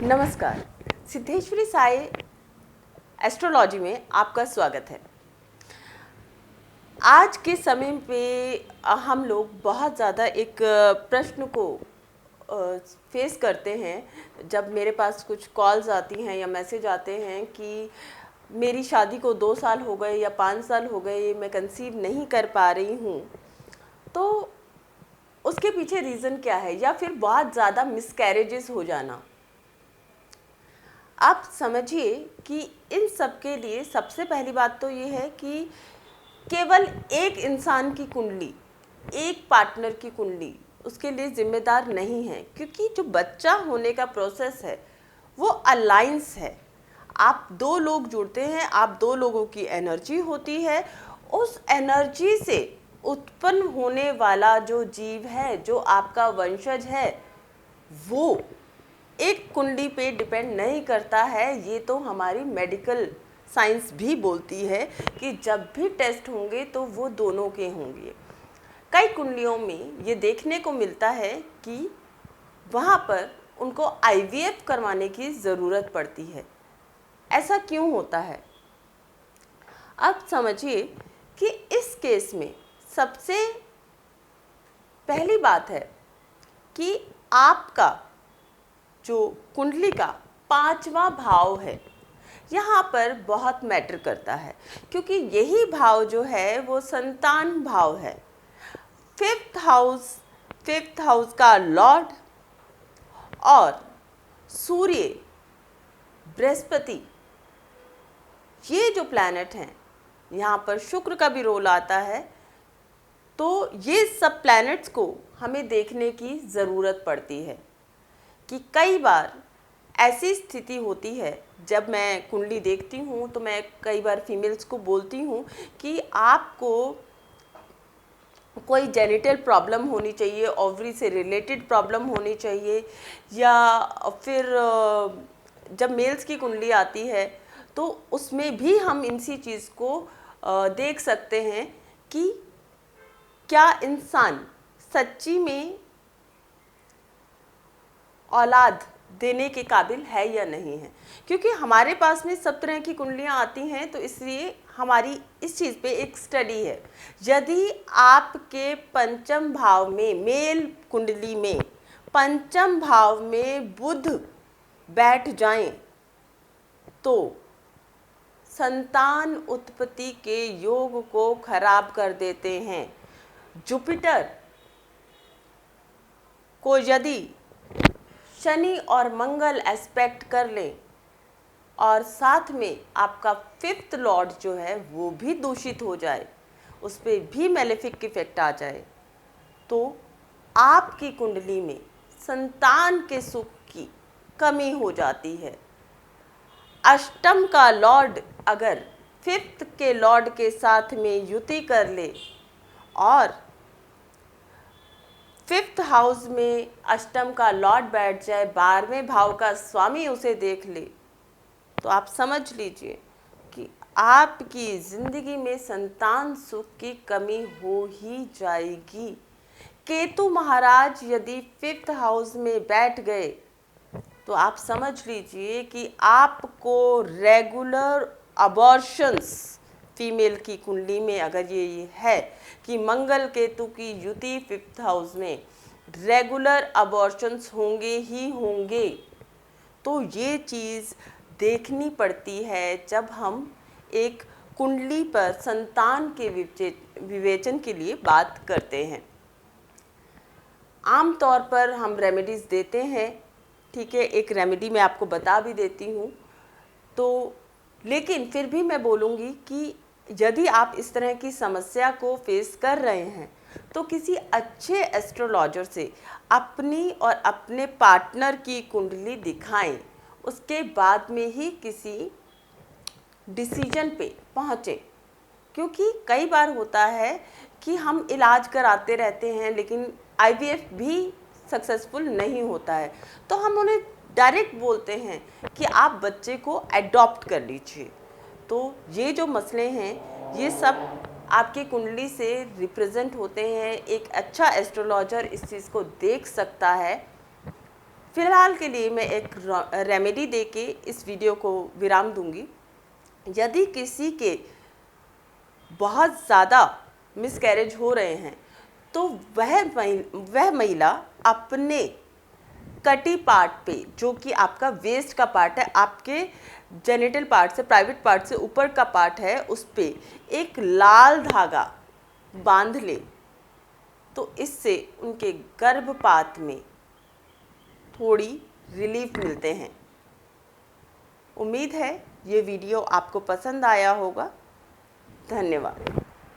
नमस्कार। सिद्धेश्वरी साई एस्ट्रोलॉजी में आपका स्वागत है। आज के समय पे हम लोग बहुत ज़्यादा एक प्रश्न को फेस करते हैं जब मेरे पास कुछ कॉल्स आती हैं या मैसेज आते हैं कि मेरी शादी को 2 साल हो गए या 5 साल हो गए, मैं कंसीव नहीं कर पा रही हूँ। तो उसके पीछे रीज़न क्या है, या फिर बहुत ज़्यादा मिसकैरेजेस हो जाना। आप समझिए कि इन सब के लिए सबसे पहली बात तो ये है कि केवल एक इंसान की कुंडली, एक पार्टनर की कुंडली उसके लिए जिम्मेदार नहीं है, क्योंकि जो बच्चा होने का प्रोसेस है वो अलाइंस है। आप दो लोग जुड़ते हैं, आप दो लोगों की एनर्जी होती है। उस एनर्जी से उत्पन्न होने वाला जो जीव है, जो आपका वंशज है, वो एक कुंडली पे डिपेंड नहीं करता है। ये तो हमारी मेडिकल साइंस भी बोलती है कि जब भी टेस्ट होंगे तो वो दोनों के होंगे। कई कुंडलियों में ये देखने को मिलता है कि वहाँ पर उनको आईवीएफ करवाने की ज़रूरत पड़ती है। ऐसा क्यों होता है? अब समझिए कि इस केस में सबसे पहली बात है कि आपका जो कुंडली का 5वां भाव है, यहाँ पर बहुत मैटर करता है, क्योंकि यही भाव जो है वो संतान भाव है। फिफ्थ हाउस का लॉर्ड और सूर्य, बृहस्पति, ये जो प्लैनेट हैं, यहाँ पर शुक्र का भी रोल आता है। तो ये सब प्लैनेट्स को हमें देखने की ज़रूरत पड़ती है कि कई बार ऐसी स्थिति होती है, जब मैं कुंडली देखती हूँ तो मैं कई बार फीमेल्स को बोलती हूँ कि आपको कोई जेनिटल प्रॉब्लम होनी चाहिए, ओवरी से रिलेटेड प्रॉब्लम होनी चाहिए, या फिर जब मेल्स की कुंडली आती है तो उसमें भी हम इसी चीज़ को देख सकते हैं कि क्या इंसान सच्ची में औलाद देने के काबिल है या नहीं है। क्योंकि हमारे पास में सब तरह की कुंडलियाँ आती हैं, तो इसलिए हमारी इस चीज़ पे एक स्टडी है। यदि आपके पंचम भाव में, मेल कुंडली में पंचम भाव में बुध बैठ जाएं, तो संतान उत्पत्ति के योग को खराब कर देते हैं। जुपिटर को यदि शनि और मंगल एस्पेक्ट कर लें और साथ में आपका फिफ्थ लॉर्ड जो है वो भी दूषित हो जाए, उस पर भी मेलेफिक इफेक्ट आ जाए, तो आपकी कुंडली में संतान के सुख की कमी हो जाती है। अष्टम का लॉर्ड अगर फिफ्थ के लॉर्ड के साथ में युति कर ले और फिफ्थ हाउस में अष्टम का लॉर्ड बैठ जाए, 12वें भाव का स्वामी उसे देख ले, तो आप समझ लीजिए कि आपकी ज़िंदगी में संतान सुख की कमी हो ही जाएगी। केतु महाराज यदि फिफ्थ हाउस में बैठ गए तो आप समझ लीजिए कि आपको रेगुलर अबॉर्शंस, फीमेल की कुंडली में अगर ये है कि मंगल केतु की युति फिफ्थ हाउस में, रेगुलर अबॉर्शंस होंगे ही होंगे। तो ये चीज़ देखनी पड़ती है जब हम एक कुंडली पर संतान के विवेचन के लिए बात करते हैं। आम तौर पर हम रेमेडीज़ देते हैं, ठीक है, एक रेमेडी मैं आपको बता भी देती हूँ। तो लेकिन फिर भी मैं बोलूँगी कि यदि आप इस तरह की समस्या को फेस कर रहे हैं तो किसी अच्छे एस्ट्रोलॉजर से अपनी और अपने पार्टनर की कुंडली दिखाएं, उसके बाद में ही किसी डिसीजन पे पहुँचें। क्योंकि कई बार होता है कि हम इलाज कराते रहते हैं लेकिन आईवीएफ भी सक्सेसफुल नहीं होता है, तो हम उन्हें डायरेक्ट बोलते हैं कि आप बच्चे को एडॉप्ट कर लीजिए। तो ये जो मसले हैं ये सब आपकी कुंडली से रिप्रेजेंट होते हैं। एक अच्छा एस्ट्रोलॉजर इस चीज़ को देख सकता है फिलहाल के लिए मैं एक रेमेडी देके इस वीडियो को विराम दूंगी। यदि किसी के बहुत ज़्यादा मिसकैरेज हो रहे हैं तो वह महिला अपने कटी पार्ट पे, जो कि आपका वेस्ट का पार्ट है, आपके जेनिटल पार्ट से, प्राइवेट पार्ट से ऊपर का पार्ट है, उस पे एक लाल धागा बांध ले तो इससे उनके गर्भपात में थोड़ी रिलीफ मिलते हैं। उम्मीद है ये वीडियो आपको पसंद आया होगा। धन्यवाद।